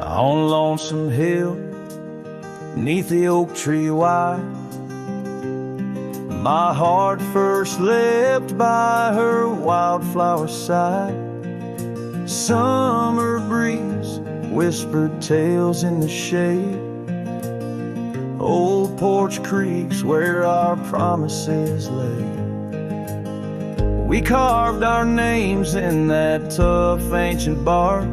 On Lonesome Hill, neath the oak tree wide, my heart first leapt by her wildflower side. Summer breeze whispered tales in the shade. Old porch creeks where our promises lay. We carved our names in that tough ancient bark,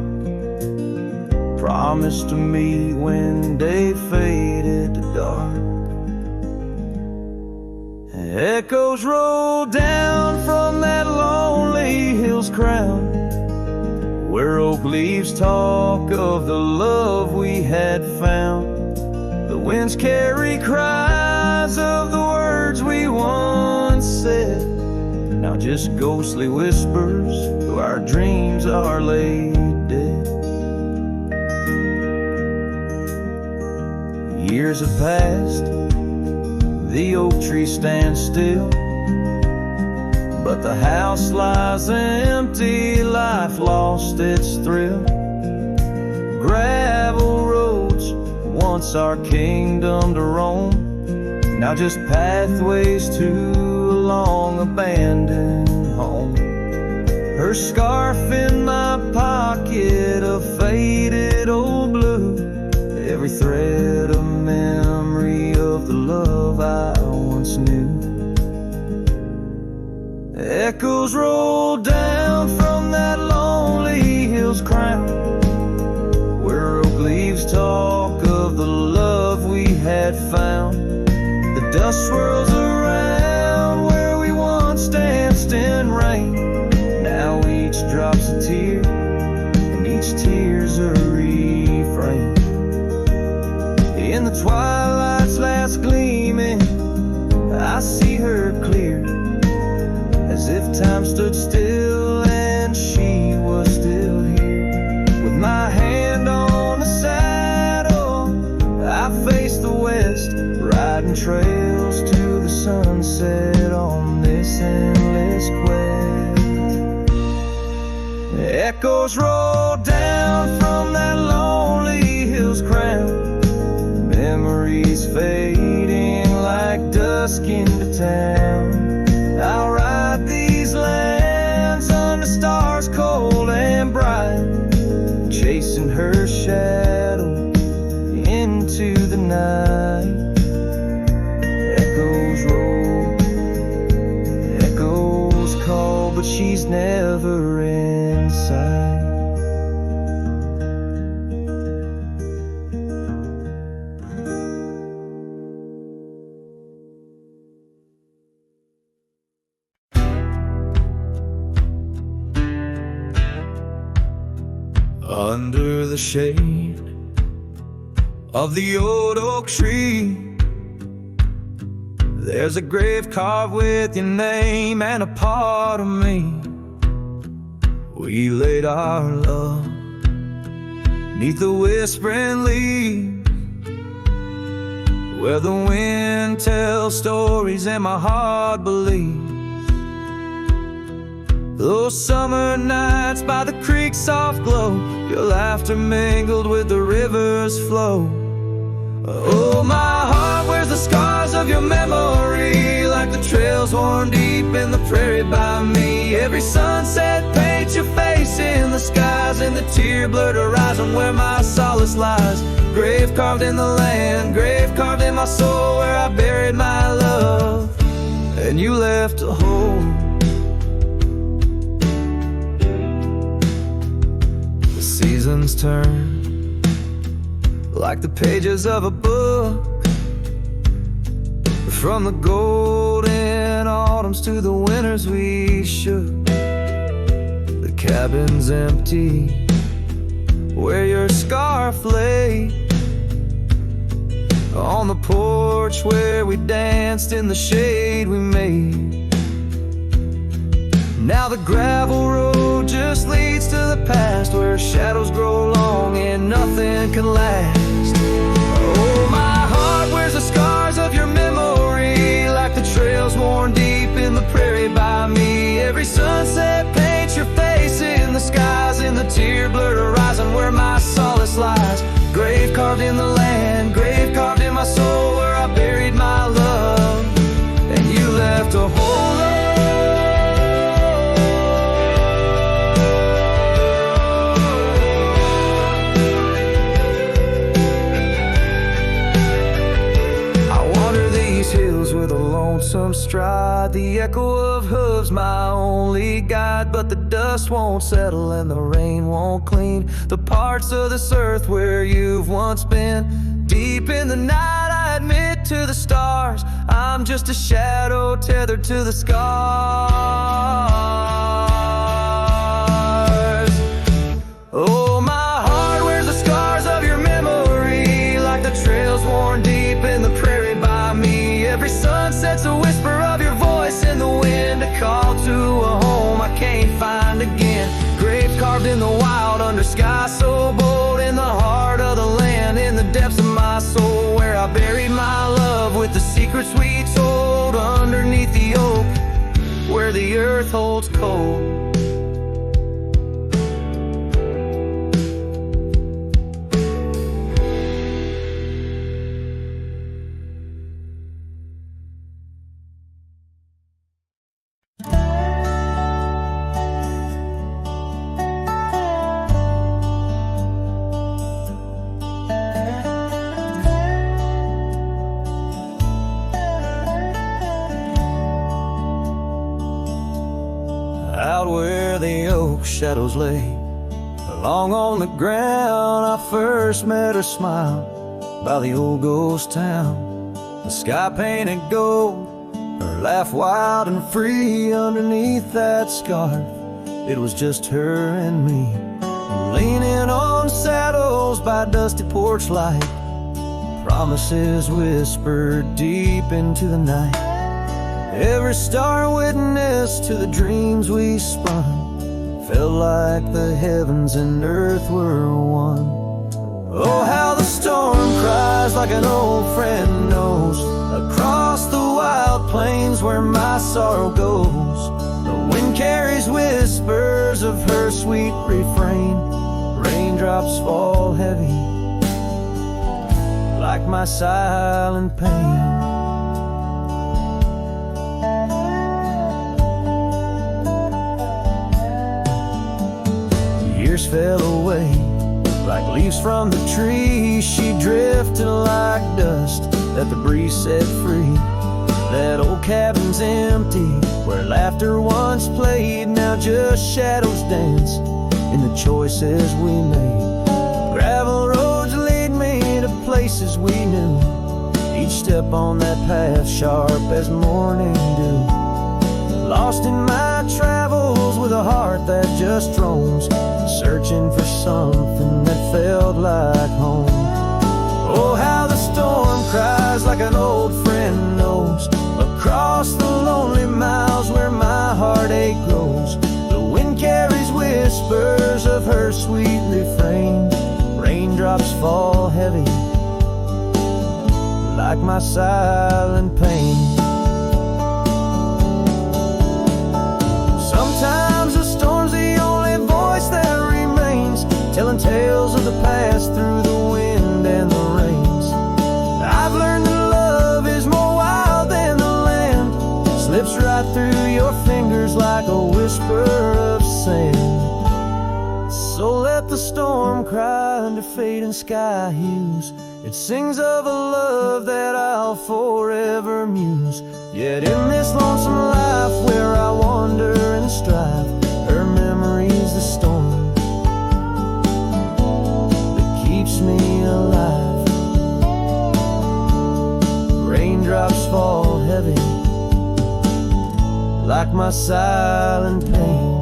promised to meet when day faded to dark. Echoes roll down from that lonely hill's crown, where oak leaves talk of the love we had found. The winds carry cries of the words we once said, now just ghostly whispers though our dreams are laid dead. Years have passed, the oak tree stands still, but the house lies empty, life lost its thrill. Gravel roads, once our kingdom to roam, now just pathways to a long abandoned home. Her scarf in my pocket, a faded old blue, every thread a memory of the love I once knew. Echoes roll down from that lonely hill's crown, where oak leaves talk of the love we had found. The dust swirls around where we once danced in rain. Now each drop's a tear, and each tear's a refrain. In the twilight's last gleaming, I see her clear, as if time stood still and she was still here. With my hand on the saddle, I face the west, riding trails to the sunset on this endless quest. Echoes roll down from that lonely hill's crown, memories fading like dusk into town. I'll ride these lands under stars cold and bright, chasing her shadow into the night. Echoes roll, echoes call, but she's never in sight. Under the shade of the old oak tree, there's a grave carved with your name and a part of me. We laid our love 'neath the whispering leaves, where the wind tells stories and my heart believes. Those summer nights by the creek's soft glow, your laughter mingled with the river's flow. Oh, my heart wears the scars of your memory, like the trails worn deep in the prairie by me. Every sunset paints your face in the skies, in the tear-blurred horizon where my solace lies. Grave carved in the land, grave carved in my soul, where I buried my love, and you left a hole. The seasons turn like the pages of a book, from the golden autumns to the winters we shook. The cabin's empty where your scarf lay, on the porch where we danced in the shade we made. Now the gravel road just leads to the past, where shadows grow long and nothing can last. Oh, my heart wears the scars of your memory, like the trails worn deep in the prairie by me. Every sunset paints your face in the skies, in the tear-blurred horizon where my solace lies. carved in the land, grave carved in my soul, where I buried my love, and you left a hole. With a lonesome stride, the echo of hooves my only guide. But the dust won't settle and the rain won't clean the parts of this earth where you've once been. Deep in the night I admit to the stars, I'm just a shadow tethered to the scars. Oh, my heart wears the scars of your memory, like the trails worn deep in the prairie by me. Every sunset's a whisper of your voice in the wind, a call to a home I can't find again. Grave carved in the wild under sky so bold, in the heart of the land, in the depths of my soul, where I buried my love with the secrets we told, underneath the oak where the earth holds cold. Out where the oak shadows lay, along on the ground I first met her smile, by the old ghost town. The sky painted gold, her laugh wild and free, underneath that scarf it was just her and me. Leaning on saddles by dusty porch light, promises whispered deep into the night. Every star witness to the dreams we spun, felt like the heavens and earth were one. Oh, how the storm cries like an old friend knows, across the wild plains where my sorrow goes. The wind carries whispers of her sweet refrain, raindrops fall heavy like my silent pain. Years fell away like leaves from the tree, she drifted like dust that the breeze set free. That old cabin's empty, where laughter once played, now just shadows dance in the choices we made. Gravel roads lead me to places we knew, each step on that path sharp as morning dew. Lost in my travels with a heart that just roams, searching for something that felt like home. Oh, how the storm cries like an old friend knows, across the lonely miles where my heartache grows. The wind carries whispers of her sweet refrain, raindrops fall heavy like my silent pain. Sometimes the storm's the only voice that remains, telling tales of the past through the wind and the rains. I've learned that love is more wild than the land, slips right through your fingers like a whisper of sand. So let the storm cry under fading sky hues, it sings of a love that I'll forever muse. Yet in this lonesome life where I wander and strive, her memory's the storm that keeps me alive. Raindrops fall heavy like my silent pain,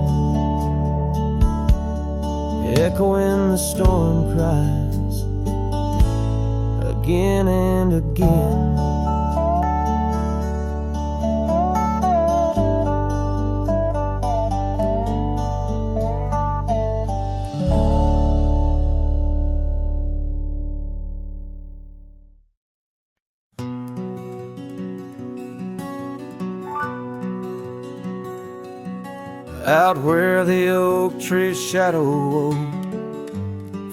echoing the storm cries again and again. Out where the oak tree's shadow wove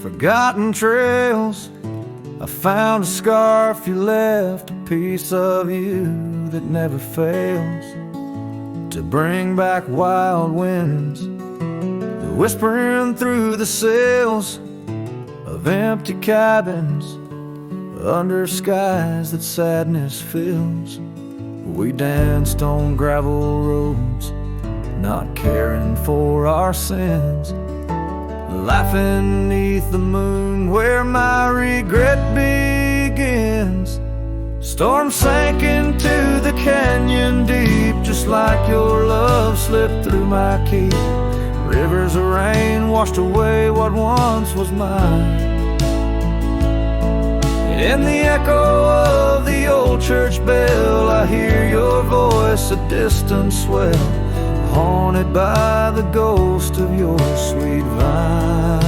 forgotten trails I found a scarf you left, a piece of you that never fails to bring back wild winds, whispering through the sails of empty cabins under skies that sadness fills. We danced on gravel roads, not caring for our sins, laughing beneath the moon where my regret begins. Storm sank into the canyon deep, just like your love slipped through my keep. Rivers of rain washed away what once was mine. In the echo of the old church bell, I hear your voice, a distant swell, haunted by the ghost of your sweet vine.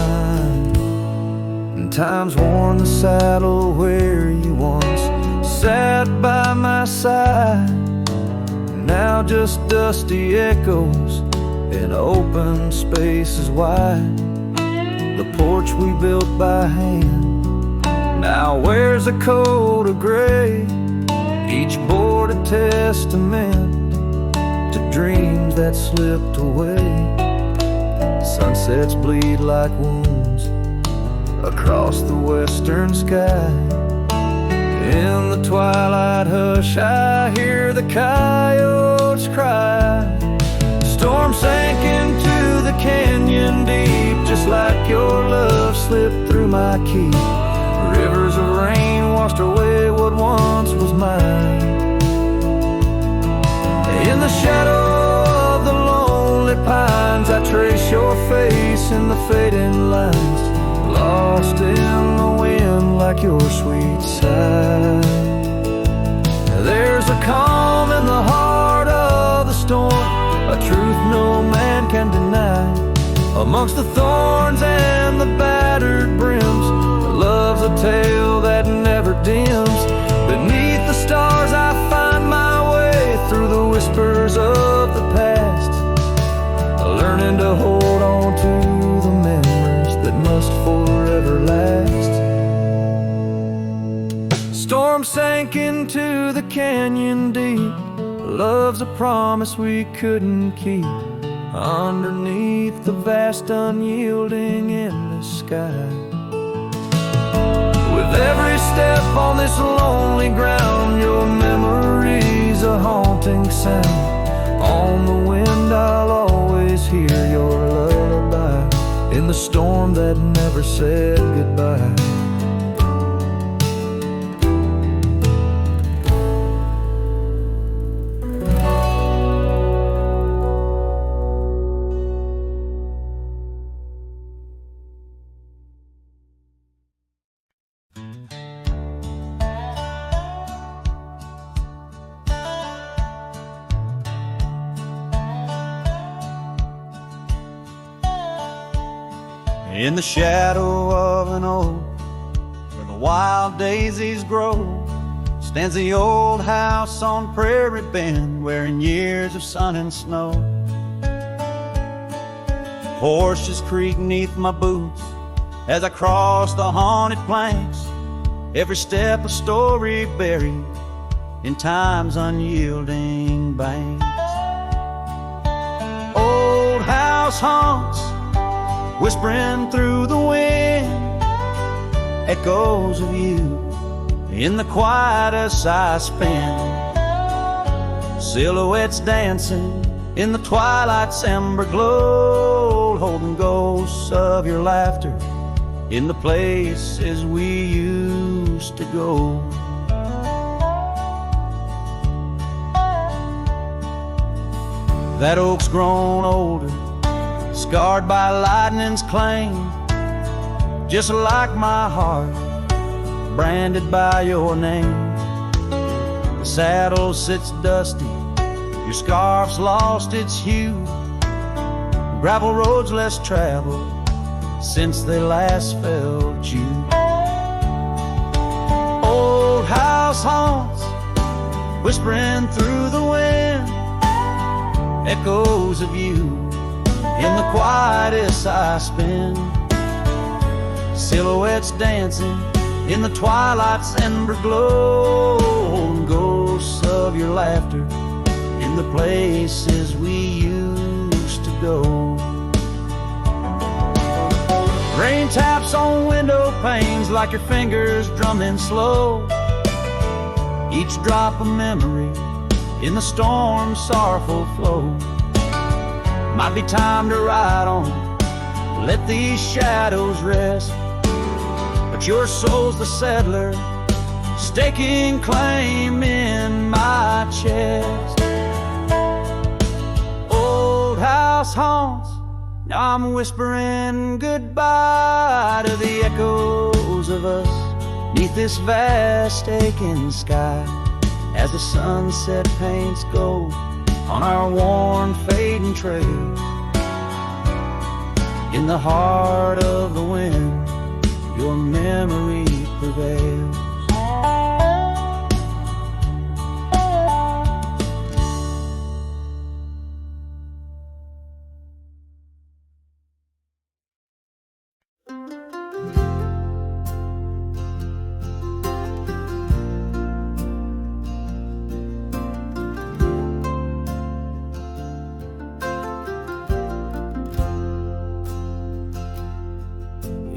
And time's worn the saddle where you once sat by my side, now just dusty echoes in open spaces wide. The porch we built by hand now wears a coat of gray, each board a testament to dreams that slipped away. Sunsets bleed like wounds across the western sky. In the twilight hush I hear the coyotes cry. Storm sank into the canyon deep, just like your love slipped through my keep. Rivers of rain washed away what once was mine. In the shadow of the lonely pines, I trace your face in the fading lines, lost in the wind like your sweet sigh. There's a calm in the heart of the storm, a truth no man can deny. Amongst the thorns and the battered brims, love's a tale that never dims. Beneath the stars I find my way through the whispers of the past, learning to hold on to the memories that must forever last. Storm sank into the canyon deep, love's a promise we couldn't keep, underneath the vast unyielding endless sky. With every step on this lonely ground, your memory's a haunting sound. On the wind I'll always hear your lullaby, in the storm that never said goodbye. In the shadow of an oak where the wild daisies grow, stands the old house on Prairie Bend, wearing years of sun and snow. Horses creak neath my boots as I cross the haunted planks, every step a story buried in time's unyielding banks. Old house haunts, whispering through the wind, echoes of you in the quiet as I spend. Silhouettes dancing in the twilight's ember glow, holding ghosts of your laughter in the places we used to go. That oak's grown older, scarred by lightning's claim, just like my heart, branded by your name. The saddle sits dusty, your scarf's lost its hue, gravel roads less traveled since they last felt you. Old house haunts, whispering through the wind, echoes of you in the quietest I spend. Silhouettes dancing in the twilight's ember glow, and ghosts of your laughter in the places we used to go. Rain taps on window panes like your fingers drumming slow, each drop a memory in the storm's sorrowful flow. Might be time to ride on, let these shadows rest, but your soul's the settler, staking claim in my chest. Old house haunts, now I'm whispering goodbye to the echoes of us neath this vast aching sky, as the sunset paints gold on our worn fading trails. In the heart of the wind, your memory prevails.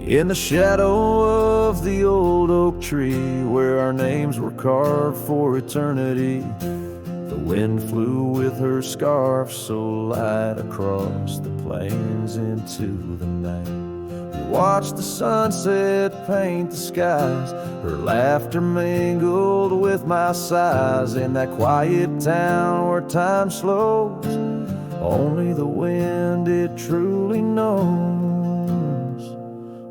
In the shadow of the old oak tree, where our names were carved for eternity, the wind flew with her scarf so light across the plains into the night. We watched the sunset paint the skies, her laughter mingled with my sighs. In that quiet town where time slows, only the wind it truly knows.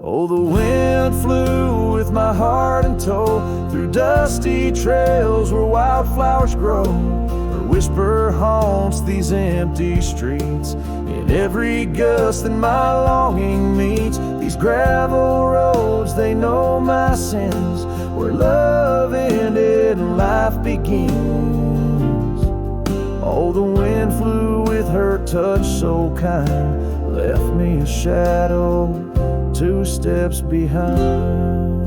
Oh, the wind flew with my heart in tow through dusty trails where wildflowers grow. Her whisper haunts these empty streets. In every gust that my longing meets, these gravel roads, they know my sins, where love ended and life begins. Oh, the wind flew with her touch so kind, left me a shadow 2 steps behind.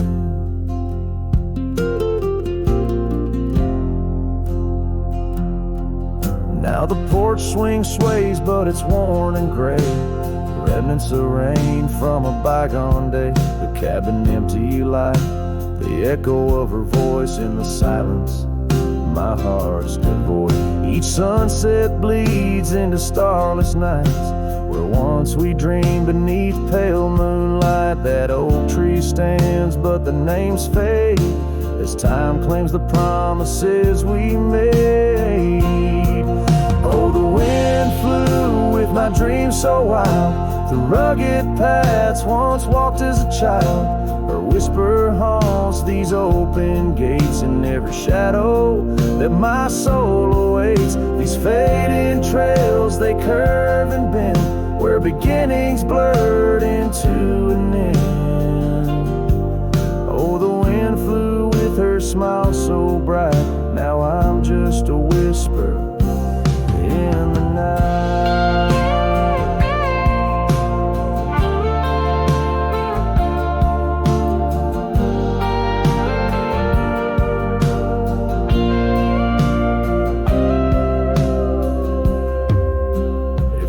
Now the porch swing sways, but it's worn and gray, remnants of rain from a bygone day. The cabin empty like the echo of her voice in the silence. My heart's devoid. Each sunset bleeds into starless nights, where once we dreamed beneath pale moonlight. That oak tree stands, but the names fade as time claims the promises we made. Oh, the wind flew with my dreams so wild, through rugged paths once walked as a child. Her whisper haunts these open gates, in every shadow that my soul awaits. These fading trails, they curve and bend, where beginnings blurred into an end. Oh, the wind flew with her smile so bright, now I'm just a whisper in the night.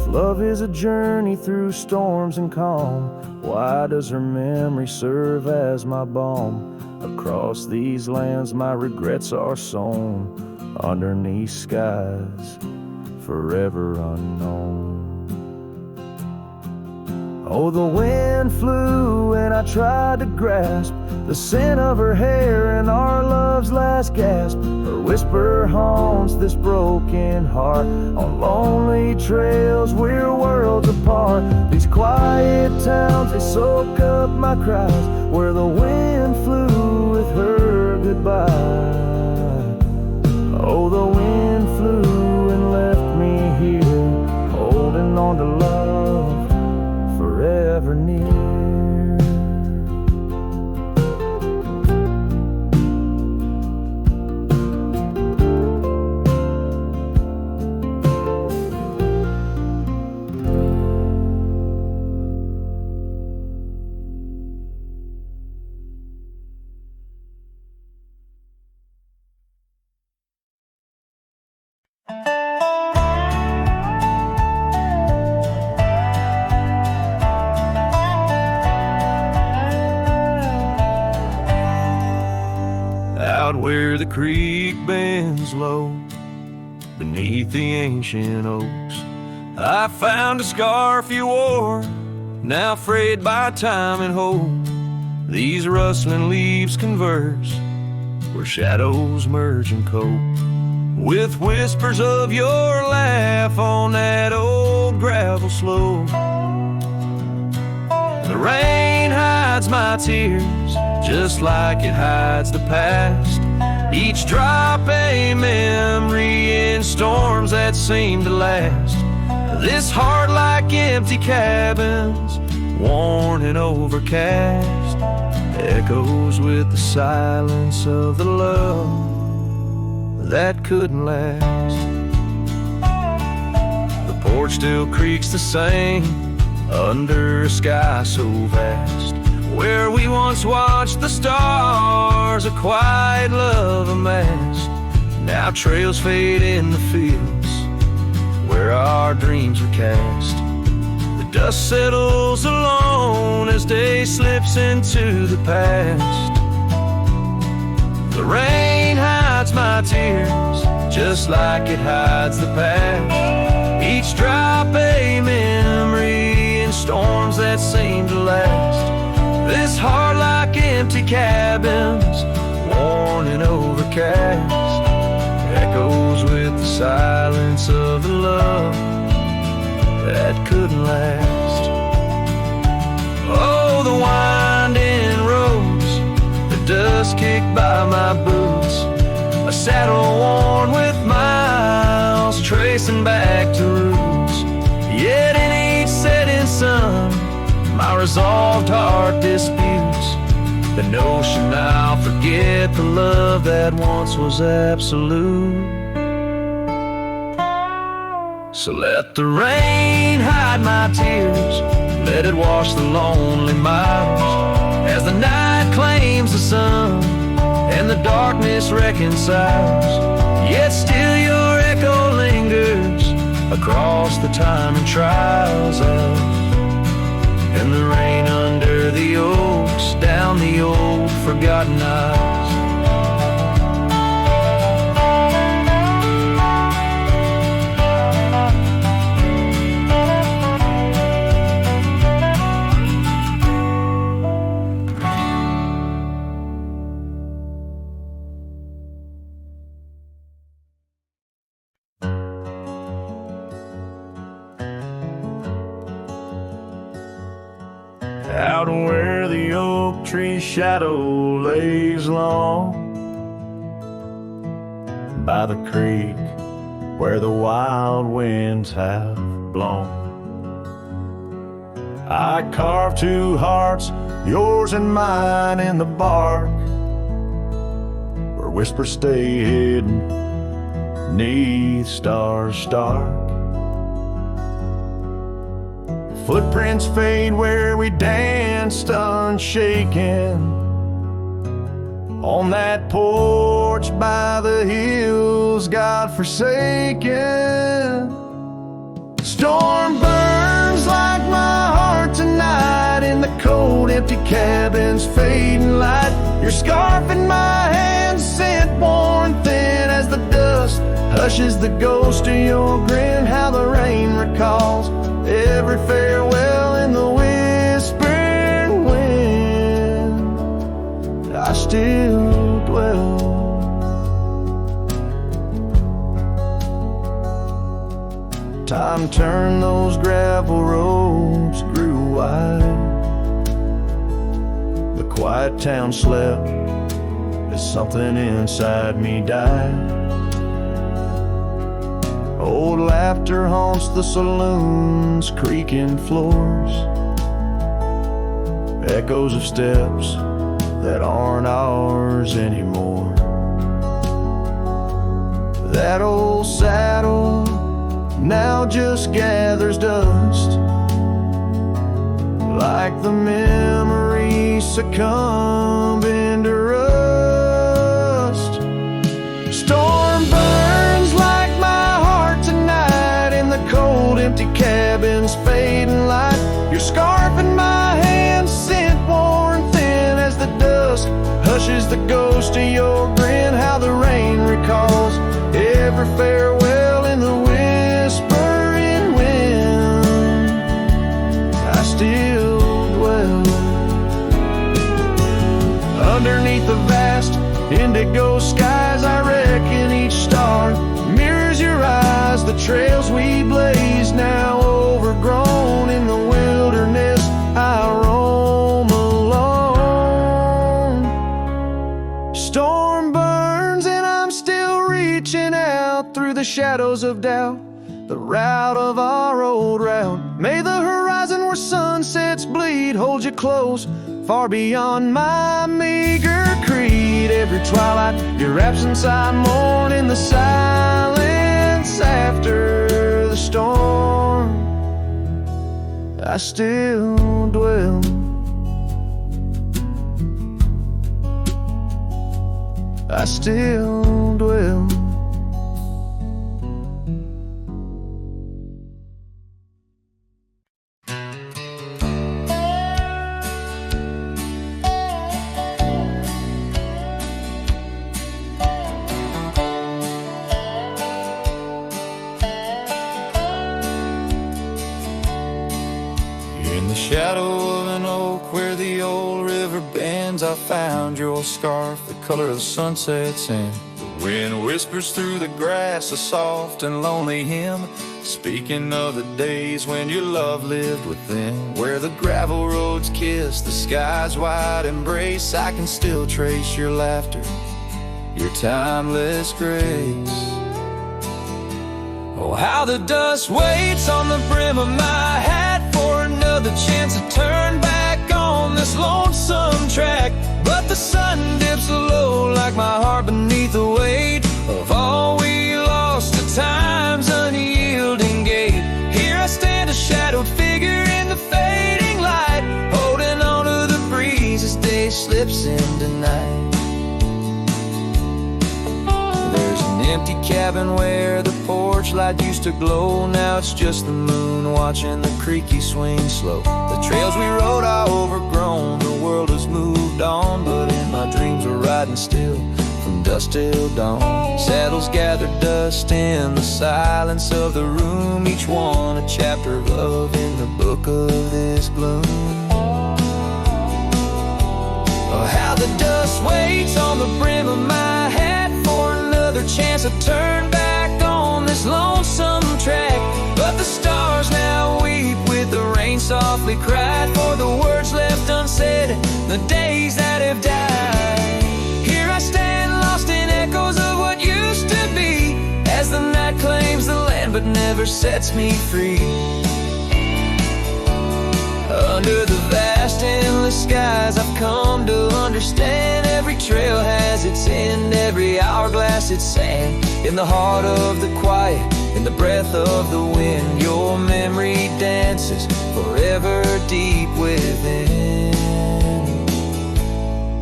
Love is a journey through storms and calm, why does her memory serve as my balm? Across these lands my regrets are sown, underneath skies forever unknown. Oh, the wind flew and I tried to grasp the scent of her hair and our love's last gasp. Her whisper haunts this broken heart, on lonely trails we're worlds apart. These quiet towns, they soak up my cries, where the wind flew with her goodbye. Oh, the wind flew and left me here, holding on to love forever near. creek bends low beneath the ancient oaks, I found a scarf you wore, now frayed by time and hope. These rustling leaves converse where shadows merge and cope, with whispers of your laugh on that old gravel slope. The rain hides my tears just like it hides the past, each drop a memory in storms that seem to last. This heart like empty cabins, worn and overcast, echoes with the silence of the love that couldn't last. The porch still creaks the same under a sky so vast, where we once watched the stars, a quiet love amassed. Now trails fade in the fields where our dreams were cast. The dust settles alone as day slips into the past. The rain hides my tears just like it hides the past, each drop a memory in storms that seem to last. This heart like empty cabins, worn and overcast, echoes with the silence of the love that couldn't last. Oh, the winding roads, the dust kicked by my boots, a saddle worn with miles, tracing back to roots. Yet in each setting sun, my resolved heart disputes the notion I'll forget the love that once was absolute. So let the rain hide my tears, let it wash the lonely miles, as the night claims the sun and the darkness reconciles. Yet still your echo lingers across the time and trials of, and the rain under the oaks, down the old forgotten aisles. Out where the oak tree shadow lays long, by the creek where the wild winds have blown, I carved two hearts, yours and mine, in the bark, where whispers stay hidden neath stars stark. Footprints fade where we danced unshaken, on that porch by the hills God-forsaken. Storm burns like my heart tonight in the cold empty cabin's fading light. Your scarf in my hand, scent worn thin as the dust hushes the ghost of your grin. How the rain recalls every farewell in the whispering wind. I still dwell. Time turned those gravel roads grew wide. The quiet town slept as something inside me died. Old laughter haunts the saloon's creaking floors, echoes of steps that aren't ours anymore. That old saddle now just gathers dust, like the memories succumbing to rust. Storm burns like my heart tonight in the cold empty cabin's fading light. Your scarf in my hand, scent worn thin as the dust hushes the ghost of your grin. How the rain her farewell in the whispering wind, I still dwell. Underneath the vast indigo skies, I reckon each star mirrors your eyes. The trails we blaze, now overgrown in the wilderness, I roam alone. Storm burns and I'm still reaching out through the shadows of doubt, the route of our old route. May the horizon where sunsets bleed hold you close, far beyond my meager creed. Every twilight, your absence I mourn in the silence after the storm. I still dwell. I still dwell. In the shadow of an oak where the old river bends, I found your scarf, the color of the sunset's end. The wind whispers through the grass, a soft and lonely hymn, speaking of the days when your love lived within. Where the gravel roads kiss the sky's wide embrace, I can still trace your laughter, your timeless grace. Oh, how the dust waits on the brim of my hat for another chance to turn back on this lonesome track. But the sun dips low like my heart beneath the weight of all we lost to time's unyielding gate. Here I stand, a shadowed figure in the fading light, holding on to the breeze as day slips into night. There's an empty cabin where the porch light used to glow. Now it's just the moon watching the creaky swing slow. The trails we rode are overgrown, the world has moved on, but in my dreams we're riding still from dusk till dawn. Saddles gather dust in the silence of the room, each one a chapter of love in the book of this gloom. Oh, how the dust waits on the brim of my hat for another chance to turn back on this lonesome track. But the stars now weep with the rain softly cried for the words left unsaid, the days that have died. Here I stand lost in echoes of what used to be, as the night claims the land but never sets me free. Under the vast endless skies I've come to understand, every trail has its end, every hourglass its sand. In the heart of the quiet, in the breath of the wind, your memory dances forever deep within.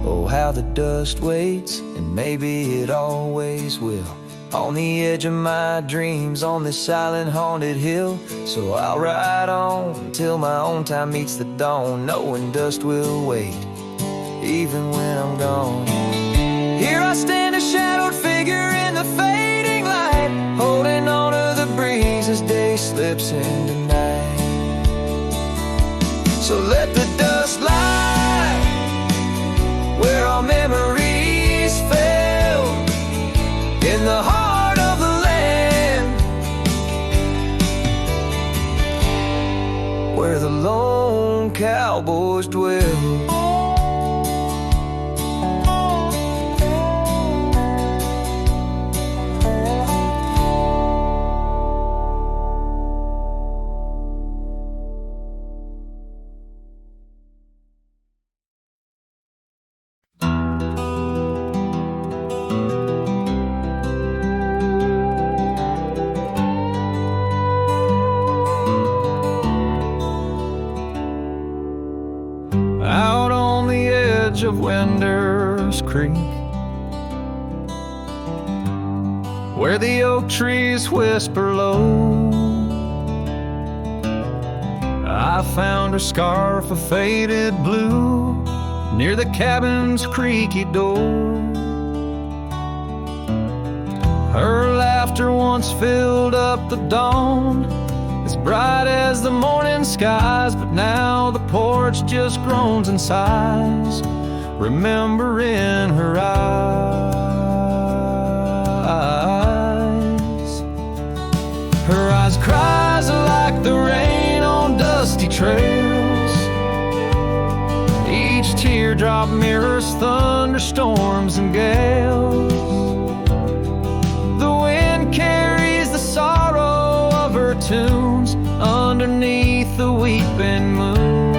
Oh, how the dust waits, and maybe it always will, on the edge of my dreams, on this silent haunted hill. So I'll ride on until my own time meets the dawn, knowing dust will wait, even when I'm gone. Here I stand, a shadowed figure in the fading light, holding on to the breeze as day slips into night. So let the dust lie where our memories fell, in the heart of the land, where the lone cowboys dwell. Of Winder's Creek, where the oak trees whisper low, I found her scarf of faded blue near the cabin's creaky door. Her laughter once filled up the dawn, as bright as the morning skies, but now the porch just groans and sighs, remembering her eyes. Her eyes cries like the rain on dusty trails. Each teardrop mirrors thunderstorms and gales. The wind carries the sorrow of her tunes underneath the weeping moon.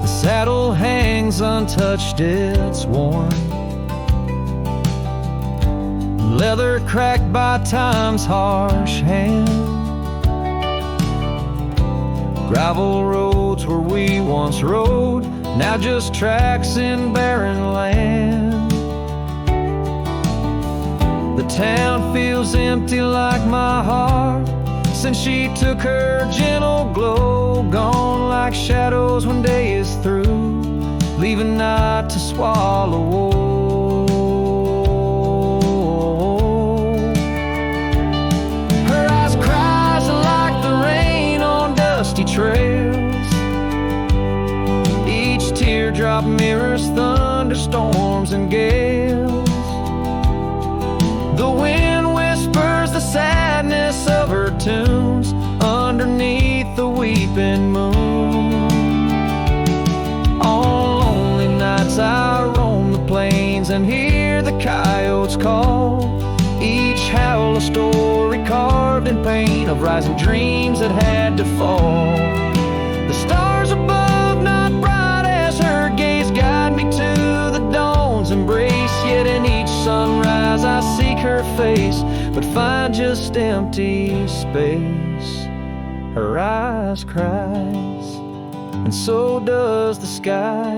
The saddle hangs untouched, it's worn, leather cracked by time's harsh hand. Gravel roads where we once rode, now just tracks in barren land. The town feels empty like my heart since she took her gentle glow. Gone like shadows when day is through, leaving night to swallow woe. Her eyes cries like the rain on dusty trails. Each teardrop mirrors thunderstorms and gales. The wind whispers the sadness of her tunes underneath the weeping moon. On lonely nights I roam the plains and hear the coyotes call, each howl a story carved in pain of rising dreams that had to fall. The stars above not bright as her gaze guide me to the dawn's embrace, yet in each sunrise I seek her face but find just empty space. Her eyes cries, and so does the sky,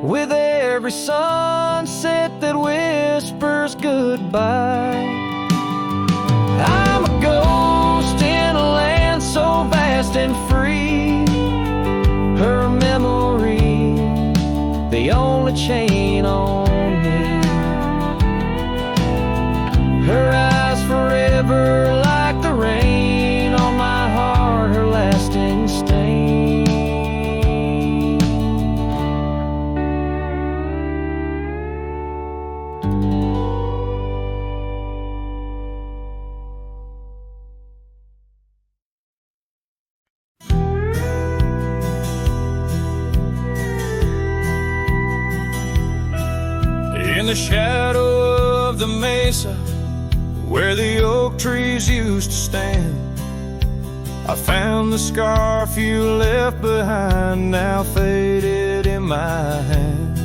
with every sunset that whispers goodbye. I'm a ghost in a land so vast and free. Her memory, the only chain on me. Her eyes forever like the rain on my heart, her lasting stain. In the shadow of the mesa where the oak trees used to stand, I found the scarf you left behind, now faded in my hand.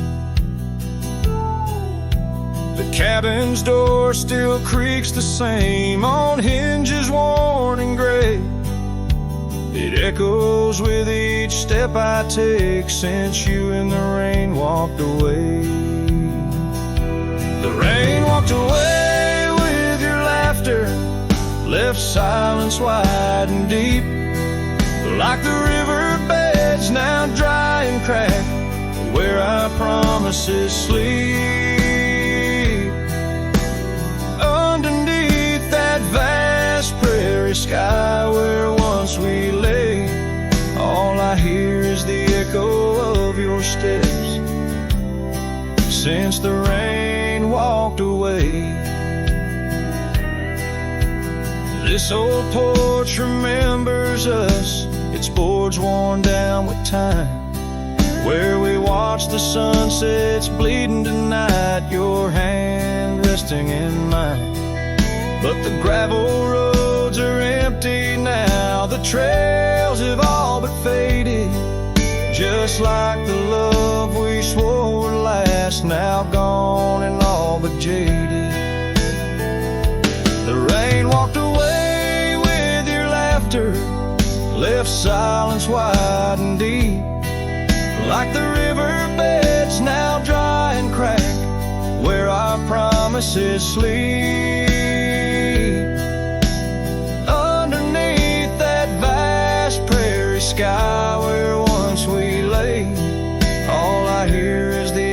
The cabin's door still creaks the same, on hinges worn and gray. It echoes with each step I take since you in the rain walked away. The rain walked away with your laughter, left silence wide and deep, like the river beds now dry and cracked, where our promises sleep. Underneath that vast prairie sky where once we lay, all I hear is the echo of your steps since the rain walked away. This old porch remembers us, its boards worn down with time, where we watch the sunsets bleeding tonight, your hand resting in mine. But the gravel roads are empty now, the trails have all but faded, just like the love we swore would last, now gone and all but jaded. The rain walked away with your laughter, left silence wide and deep, like the river beds now dry and cracked, where our promises sleep. Underneath that vast prairie sky where once we lay, all I hear is the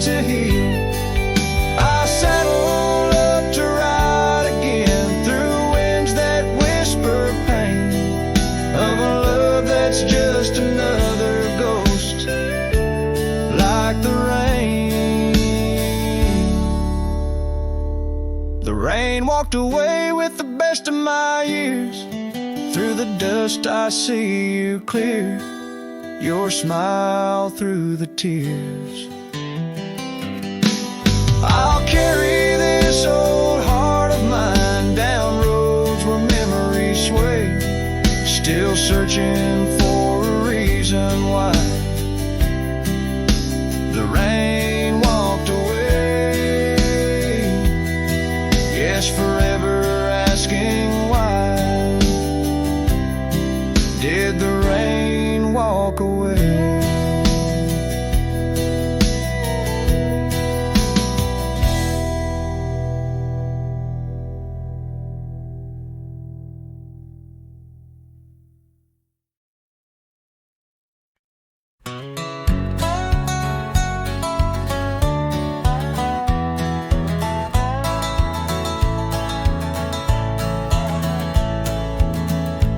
to heal. I saddle up to ride again through winds that whisper pain of a love that's just another ghost, like the rain. The rain walked away with the best of my years. Through the dust I see you clear, your smile through the tears. I'll carry this old heart of mine down roads where memories sway, still searching for a reason why the rain walked away. Yes, forever asking why did the rain walk away?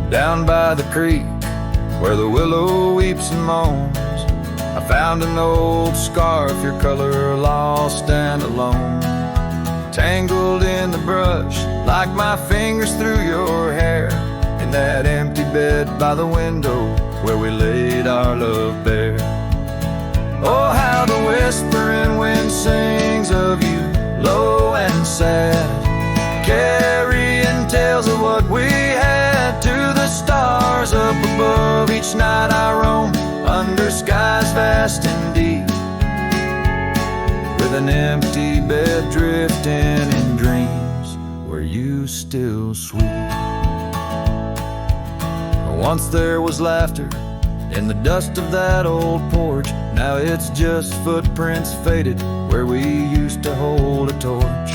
Down by the creek, where the willow weeps and moans, I found an old scarf, your color lost and alone, tangled in the brush like my fingers through your hair, in that empty bed by the window where we laid our love bare. Oh, how the whispering wind sings of you, low and sad, carrying tales of what we had to the stars up above. Each night I roam under skies vast and deep, with an empty bed drifting in dreams where you still sweep. Once there was laughter in the dust of that old porch, now it's just footprints faded where we used to hold a torch.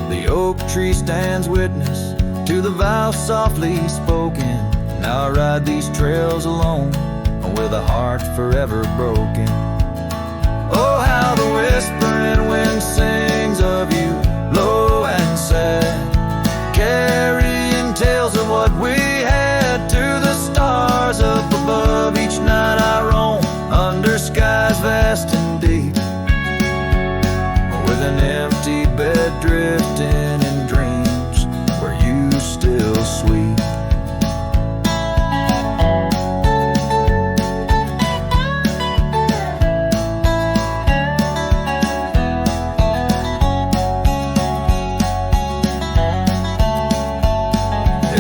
The oak tree stands witness to the vow softly spoken. Now I ride these trails alone with a heart forever broken. Oh, how the whispering wind sings of you, low and sad, carrying tales of what we had to the stars up above. Each night I roam under skies vast and deep, with an empty bed drifting in dreams where you still sweep.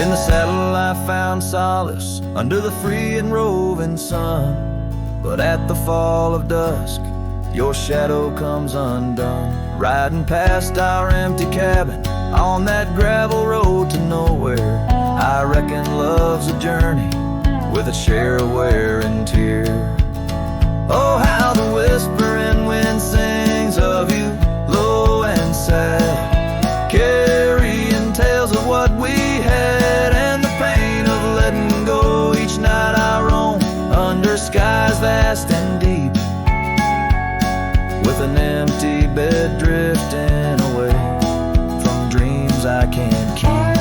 In the saddle I found solace under the free and roving sun, but at the fall of dusk your shadow comes undone. Riding past our empty cabin on that gravel road to nowhere, I reckon love's a journey with a share of wear and tear. Oh, how the whispering wind sings of you, low and sad, carrying tales of what we had and the pain of letting go. Each night I roam under skies vast and deep, with an empty bed drifting away from dreams I can't keep.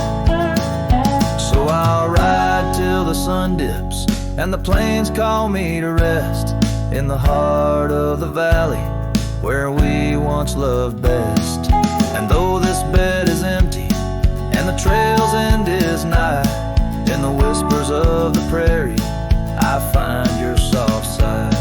So I'll ride till the sun dips and the plains call me to rest, in the heart of the valley where we once loved best. And though this bed is empty and the trail's end is nigh, in the whispers of the prairie I find your soft side.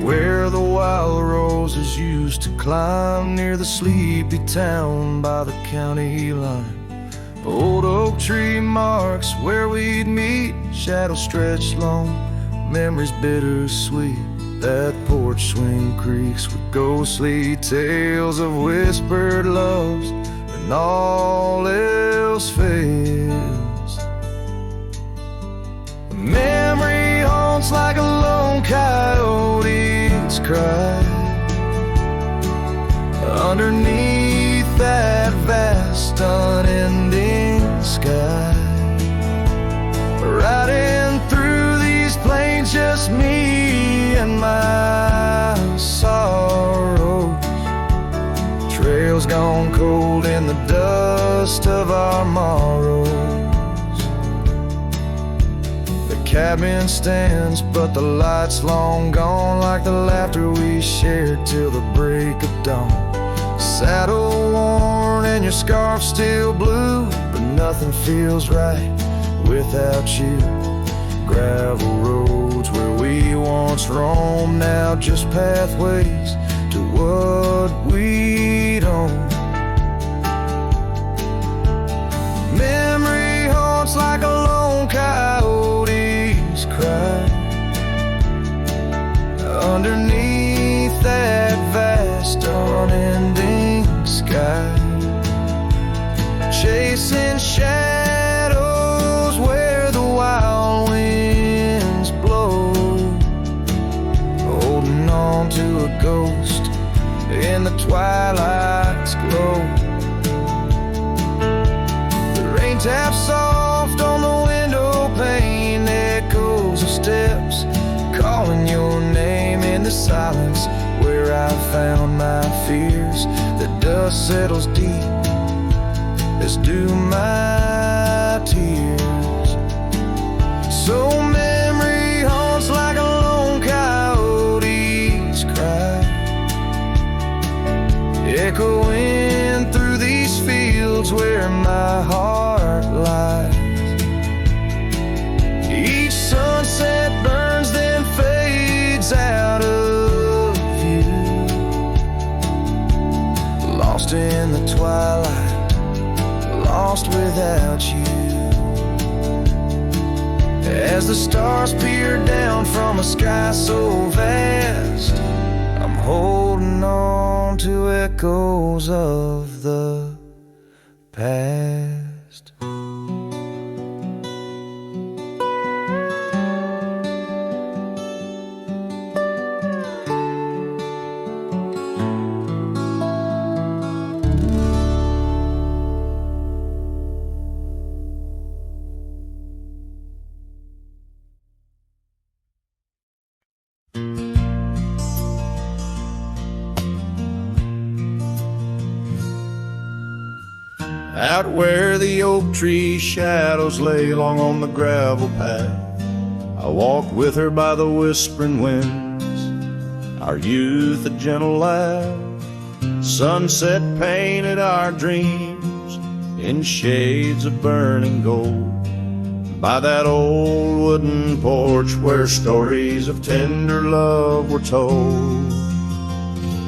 Where the wild roses used to climb, near the sleepy town by the county line. Old oak tree marks where we'd meet, shadows stretched long, memories bittersweet. That porch swing creaks with ghostly tales of whispered loves, and all else else fails. Memory haunts like a lone coyote's cry underneath that vast unending sky. Riding through these plains, just me and my sorrows. Trails gone cold in the dust of our morrows. The cabin stands, but the light's long gone, like the laughter we shared till the break of dawn. Saddle worn and your scarf still blue, but nothing feels right without you. Gravel roads where we once roamed, now just pathways to what we don't. Memory haunts like a lone coyote's cry underneath that vast unending sky. Chasing shadows where the wild winds blow, holding on to a ghost in the twilight's glow. The rain taps soft on the window pane, echoes of steps calling your name in the silence where I found my fears. The dust settles deep, as do my tears. So memory haunts like a lone coyote's cry, echoing through these fields where my heart lies. Each sunset burns, then fades out of view, lost in the twilight, lost without you. As the stars peer down from a sky so vast, I'm holding on to echoes of the past. Out where the oak tree shadows lay long on the gravel path, I walked with her by the whispering winds, our youth a gentle laugh. Sunset painted our dreams in shades of burning gold, by that old wooden porch where stories of tender love were told.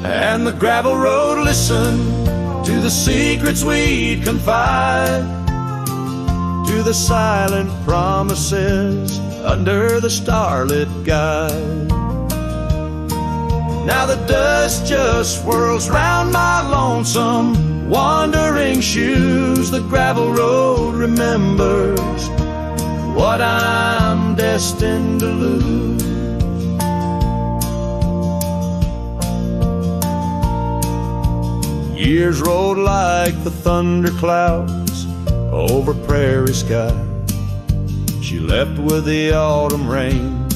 And the gravel road listened to the secrets we'd confide, to the silent promises under the starlit guide. Now the dust just swirls round my lonesome wandering shoes. The gravel road remembers what I'm destined to lose. Years rolled like the thunder clouds over prairie sky. She left with the autumn rain,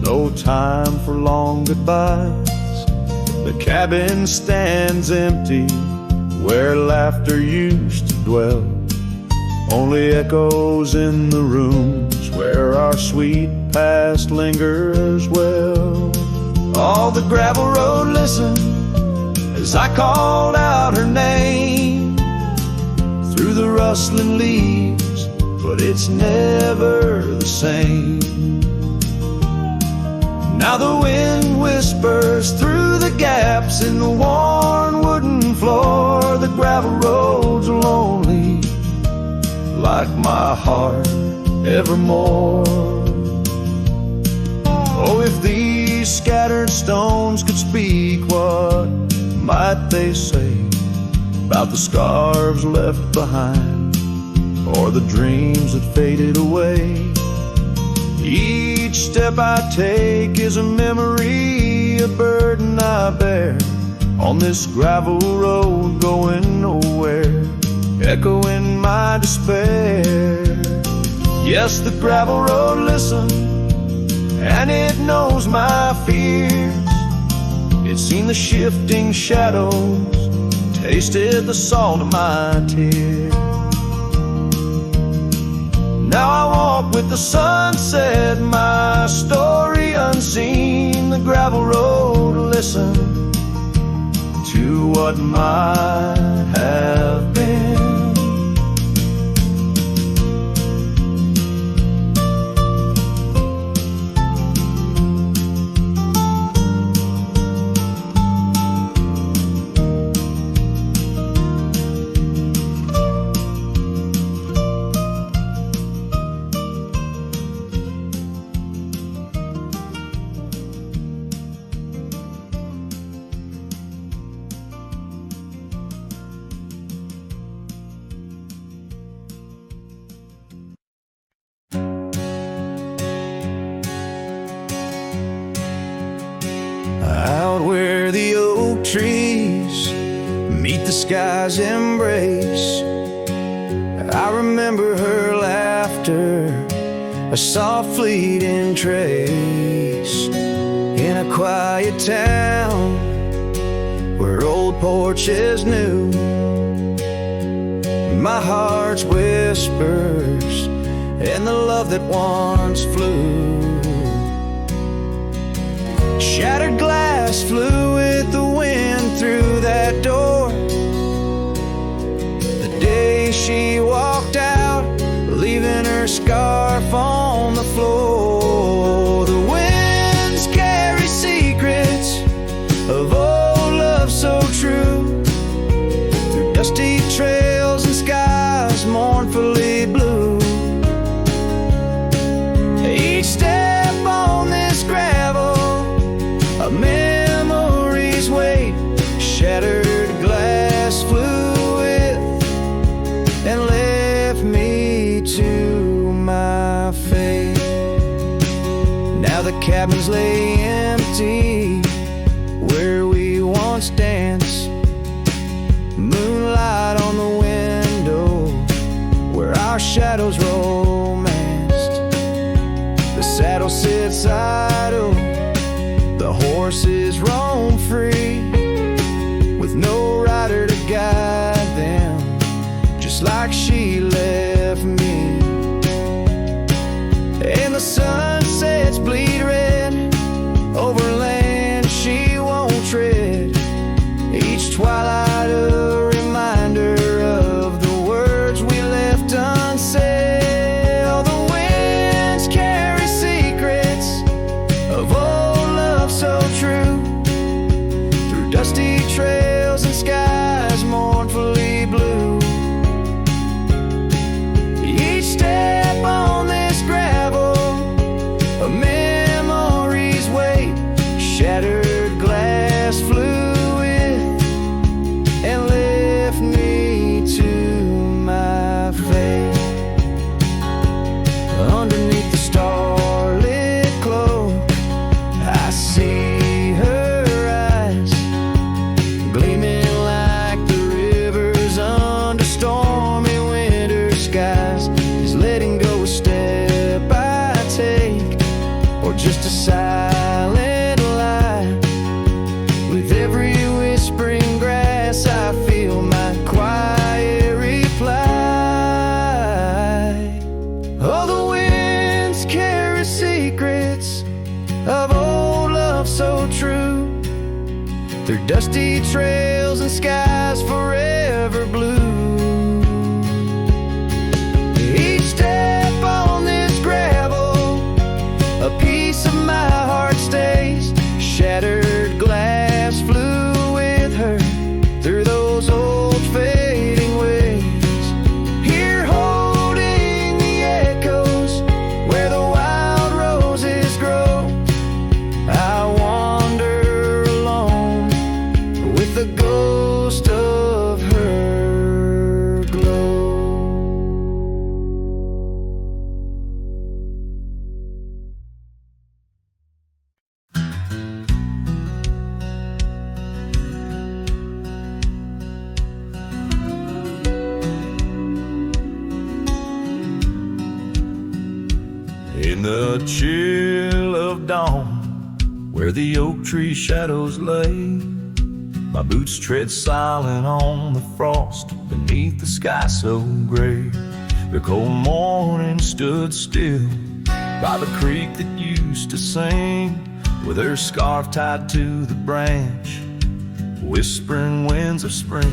no time for long goodbyes. The cabin stands empty where laughter used to dwell, only echoes in the rooms where our sweet past lingers well. All the gravel road listened as I called out her name through the rustling leaves, but it's never the same. Now the wind whispers through the gaps in the worn wooden floor. The gravel roads are lonely, like my heart evermore. Oh, if these scattered stones could speak, what might they say about the scars left behind or the dreams that faded away. Each step I take is a memory, a burden I bear on this gravel road going nowhere, echoing my despair. Yes, the gravel road listens, and it knows my fears. It's seen the shifting shadows, tasted the salt of my tears. Now I walk with the sunset, my story unseen. The gravel road listen to what might have been. Out where the oak trees meet the sky's embrace, I remember her laughter, a soft fleeting trace. In a quiet town where old porches new, my heart's whispers and the love that once flew. Shattered glass flew with the wind through that door the day she walked out, leaving her scarf on the floor. The winds carry secrets of old love so true, through dusty trails and skies mournfully blue. Each step on this gravel, a memory's weight, shattered glass flew with and left me to my fate. Now the cabins lay empty where we once danced, moonlight on the window where our shadows romanced. The saddle sits idle, the horses roam free, with no rider to guide them, just like she left me. And the sunsets bleed red over land she won't tread, each twilight a reminder of the words we left unsaid. Oh, the winds carry secrets of old love so true, through dusty trails and skies mournfully blue. Each step on this gravel, a memory's weight, shattered glass flew with and left me to my fate. Underneath the starlit cloak, I see her eyes, gleaming like the rivers under stormy winter skies. Is letting go a step I take, or just a silent lie? With every whispering grass I feel my quiet reply. Oh, the winds carry secrets of old love so true, through dusty trails and skies forever blue. Each step on this gravel, a piece of my heart stays, shattered glass flew with her through those old fading ways. Here holding the echoes where the wild roses grow, I wander alone with the ghost of In the chill of dawn, where the oak tree shadows lay, my boots tread silent on the frost beneath the sky so gray. The cold morning stood still by the creek that used to sing, with her scarf tied to the branch, whispering winds of spring.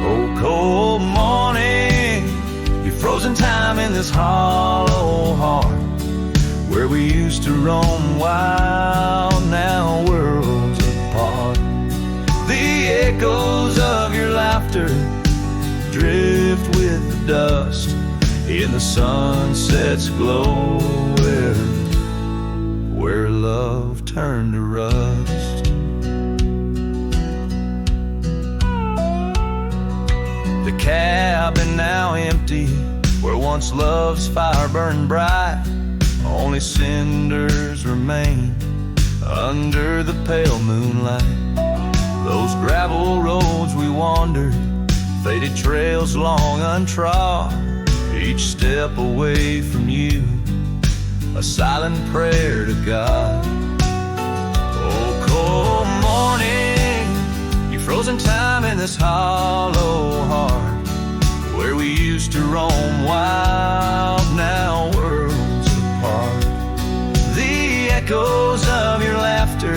Oh, cold morning, you frozen time in this hollow heart, where we used to roam wild, now worlds apart. The echoes of your laughter drift with the dust in the sunset's glow, where love turned to rust. The cabin now empty, where once love's fire burned bright, only cinders remain under the pale moonlight. Those gravel roads we wandered, faded trails long untrod, each step away from you, a silent prayer to God. Oh, cold morning, you frozen time in this hollow heart, where we used to roam wild, now worlds apart. The echoes of your laughter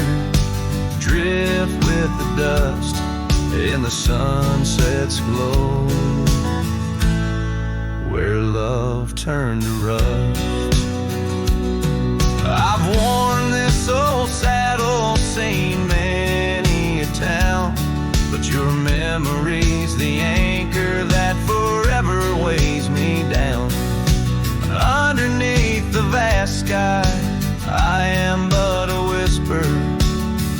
drift with the dust in the sunset's glow, where love turned to rust. I've worn this old saddle, seen many a town, but your memory's the anchor that forever weighs me down. Underneath the vast sky, I am but a whisper,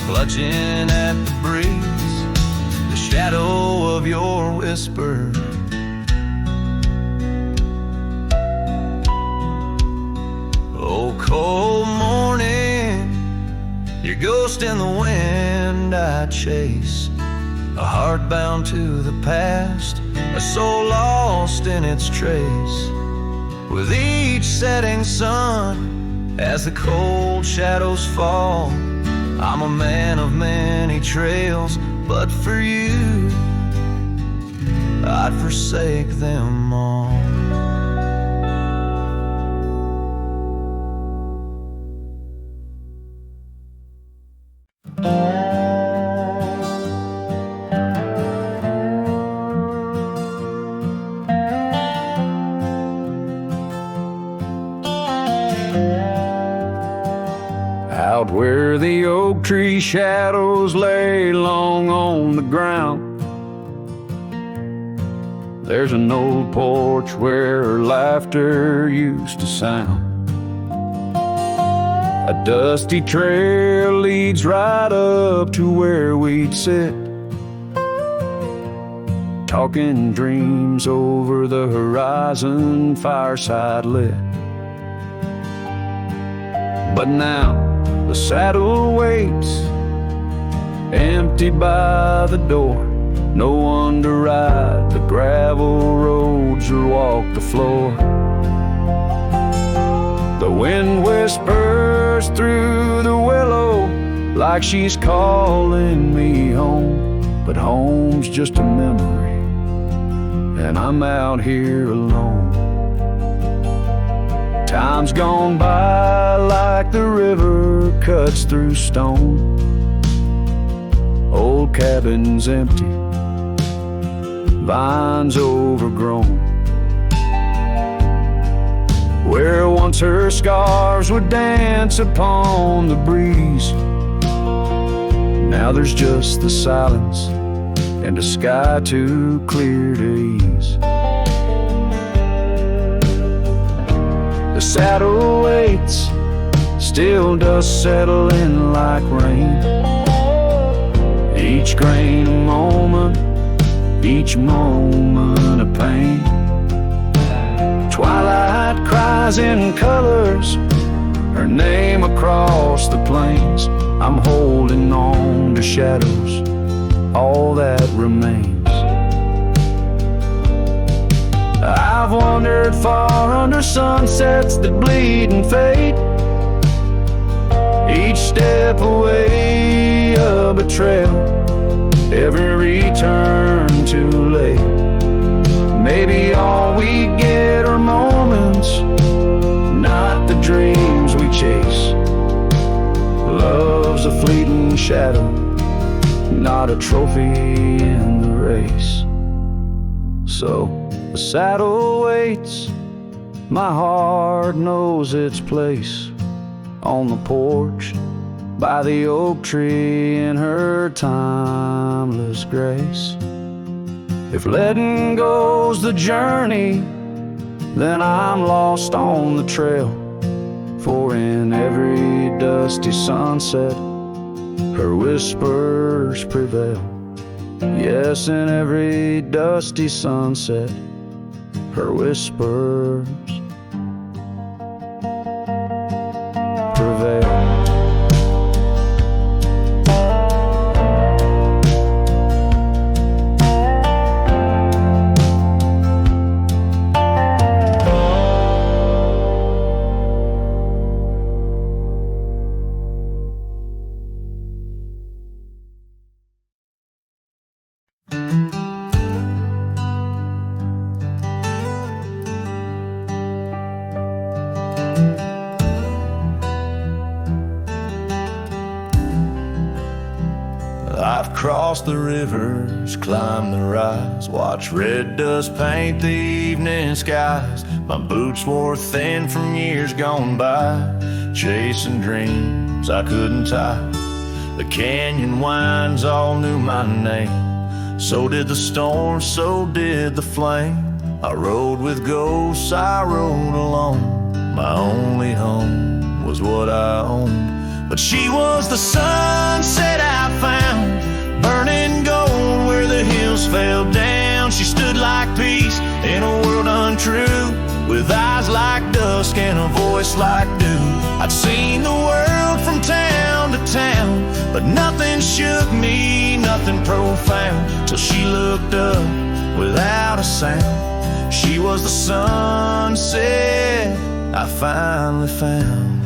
clutching at the breeze, the shadow of your whisper. Oh, cold morning, your ghost in the wind I chase, a heart bound to the past, a soul lost in its trace. With each setting sun, as the cold shadows fall, I'm a man of many trails, but for you, I'd forsake them all. Out where the oak tree shadows lay long on the ground, there's an old porch where her laughter used to sound. A dusty trail leads right up to where we'd sit, talking dreams over the horizon, fireside lit. But now the saddle waits, empty by the door. No one to ride the gravel roads or walk the floor. The wind whispers through the willow like she's calling me home, but home's just a memory, and I'm out here alone. Time's gone by like the river cuts through stone. Old cabin's empty, vines overgrown. Where once her scarves would dance upon the breeze, now there's just the silence and a sky too clear to ease. The saddle waits, still dust settle in like rain. Each grain a moment, each moment a pain. Twilight cries in colors, her name across the plains. I'm holding on to shadows, all that remains. I've I've wandered far under sunsets that bleed and fade. Each step away a betrayal, every return too late. Maybe all we get are moments, not the dreams we chase. Love's a fleeting shadow, not a trophy in the race. So the saddle waits, my heart knows its place. On the porch, by the oak tree in her timeless grace. If letting go's the journey, then I'm lost on the trail. For in every dusty sunset, her whispers prevail. Yes, in every dusty sunset, her whispers prevail. I've crossed the rivers, climbed the rise, watched red dust paint the evening skies. My boots wore thin from years gone by, chasing dreams I couldn't tie. The canyon winds all knew my name, so did the storm, so did the flame. I rode with ghosts, I rode alone. My only home was what I owned. But she was the sunset I found, burning gold where the hills fell down. She stood like peace in a world untrue, with eyes like dusk and a voice like dew. I'd seen the world from town to town, but nothing shook me, nothing profound, till she looked up without a sound. She was the sunset I finally found.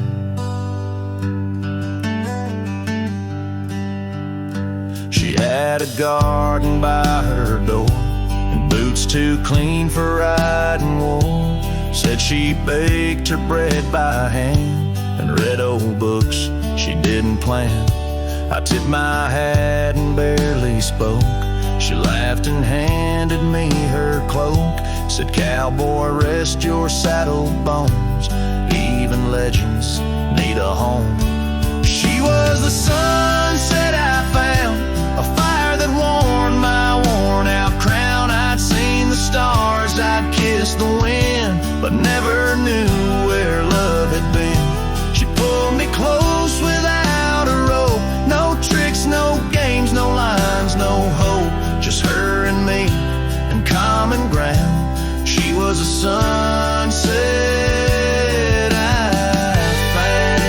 She had a garden by her door, and boots too clean for riding wore. Said she baked her bread by hand, and read old books she didn't plan. I tipped my hat and barely spoke. She laughed and handed me her cloak. Said, cowboy, rest your saddle bones, even legends need a home. She was the sunset I found, a fire that warmed my worn out crown. I'd seen the stars, I'd kissed the wind, but never knew where love had been. She pulled me close without a rope, no tricks, no games, no lines, no hope, just her and me and common ground. She was a sunset I found.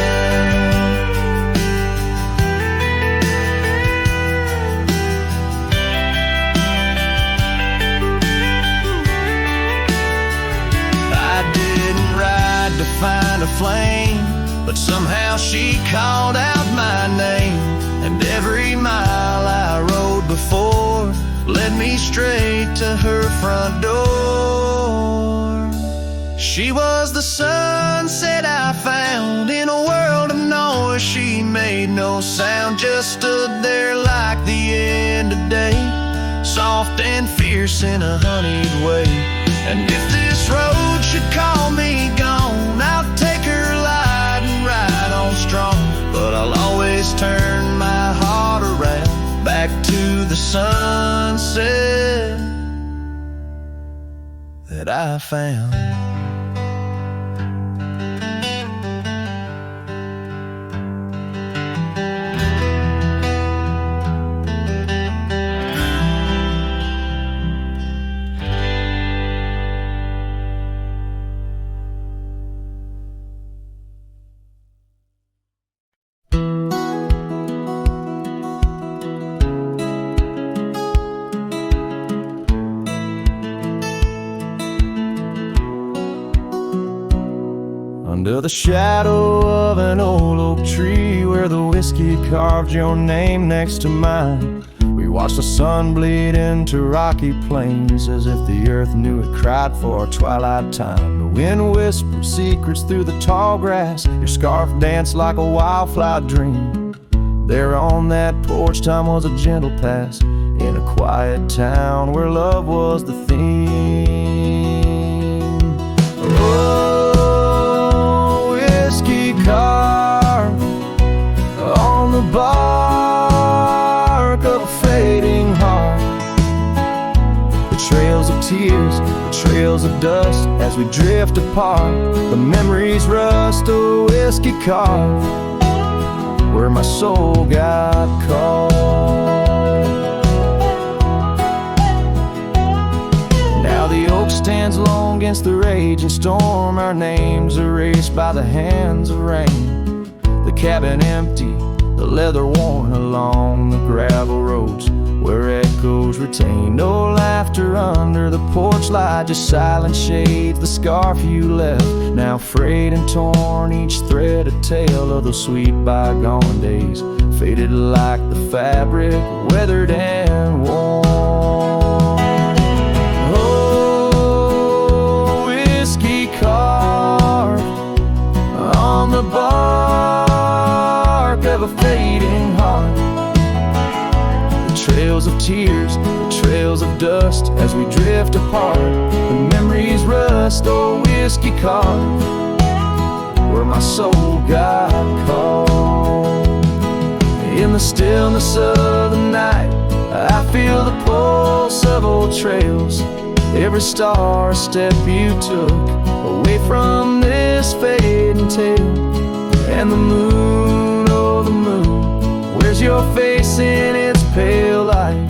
I didn't ride to find a flame, but somehow she called out my name. And every mile I rode before led me straight to her front door. She was the sunset I found, in a world of noise she made no sound, just stood there like the end of day, soft and fierce in a honeyed way. And if this road should call me gone, I'll take her light and ride on strong, but I'll always turn my heart around back to the sunset that I found. Under the shadow of an old oak tree where the whiskey carved your name next to mine, we watched the sun bleed into rocky plains as if the earth knew it cried for our twilight time. The wind whispered secrets through the tall grass. Your scarf danced like a wildflower dream. There on that porch, time was a gentle pass in a quiet town where love was the theme. Oh, whiskey carved on the bark of a fading heart. The trails of tears, the trails of dust as we drift apart. The memories rust, a whiskey carved where my soul got caught. Now the oak stands alone against the raging storm, our names erased by the hands of rain. The cabin empty, the leather worn along the gravel roads where echoes retain. No laughter under the porch light, just silent shades, the scarf you left, now frayed and torn, each thread a tale of those sweet bygone days, faded like the fabric, weathered and worn. Oh, whiskey carved on the bark of a fading heart. Trails of tears, the trails of dust as we drift apart. The memories rust, oh whiskey carved where my soul got caught. In the stillness of the night, I feel the pulse of old trails. Every star a step you took away from this fading tale. And the moon, oh the moon, where's your face in its pale light,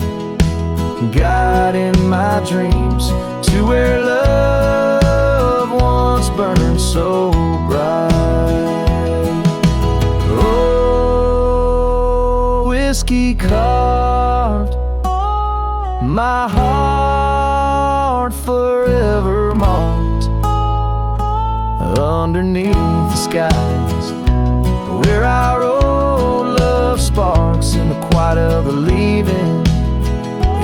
guiding my dreams to where love once burned so bright. Oh, whiskey carved my heart forever marked underneath the skies where our old love sparks in the quiet of the leaving,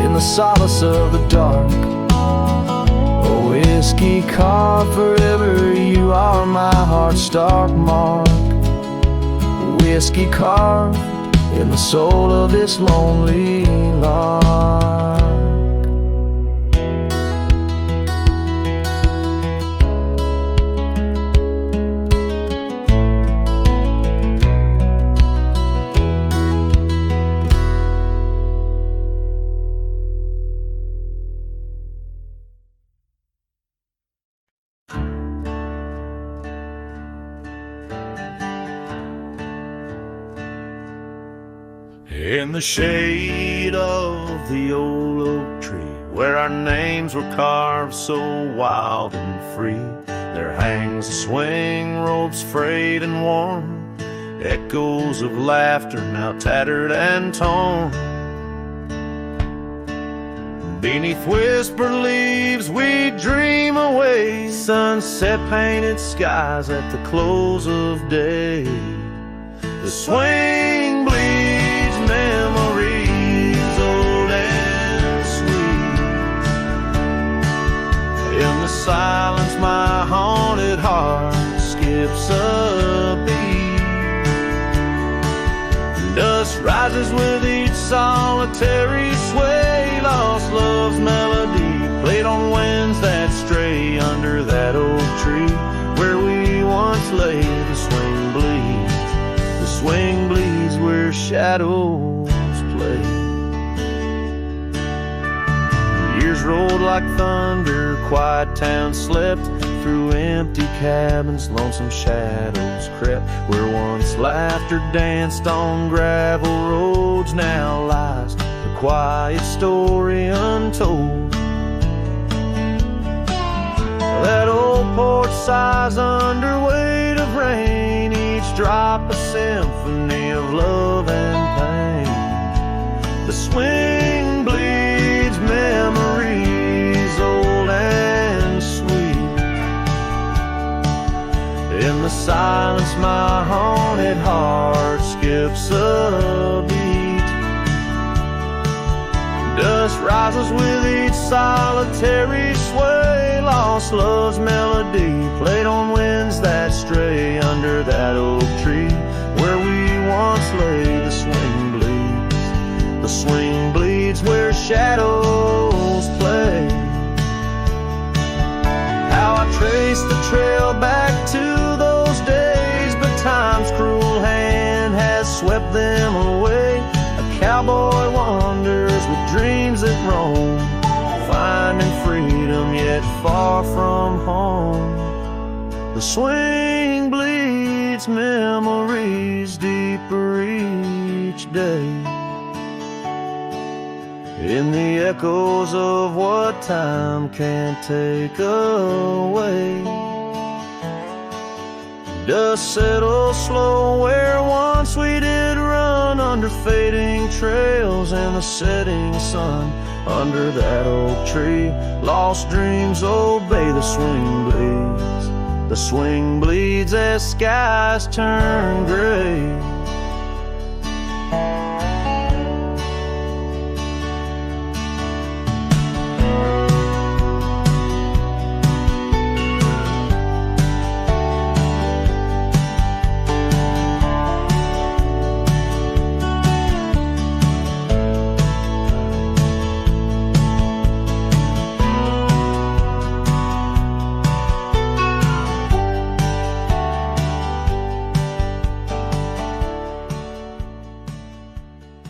in the solace of the dark. Oh, whiskey carved forever, you are my heart's stark mark. Whiskey carved in the soul of this lonely lark. In the shade of the old oak tree, where our names were carved so wild and free, there hangs a swing, ropes frayed and worn, echoes of laughter now tattered and torn. Beneath whispered leaves we dream away, sunset painted skies at the close of day. The swing bleeds memories old and sweet. In the silence my haunted heart skips a beat. Dust rises with each solitary sway, lost love's melody played on winds that stray. Under that old tree where we once lay, the swing bleeds, the swing bleeds where shadows play. Years rolled like thunder, quiet towns slept through empty cabins, lonesome shadows crept where once laughter danced on gravel roads. Now lies the quiet story untold. That old porch sighs under weight of rain, each drop a symphony of love and pain. The swing bleeds memories old and sweet. In In the silence my haunted heart skips a beat. Dust rises with each solitary sway. Lost love's melody played on winds that stray. Under that oak tree where we once lay, the swing bleeds. The swing bleeds where shadows play. How I trace the trail back to those days, but time's cruel hand has swept them away. A cowboy wanders with dreams that roam, finding freedom yet far from home. The swing bleeds memories deeper each day, in the echoes of what time can't take away. Dust settles slow where once we did run, under fading trails and the setting sun. Under that oak tree, lost dreams obey. The swing bleeds. The swing bleeds as skies turn gray.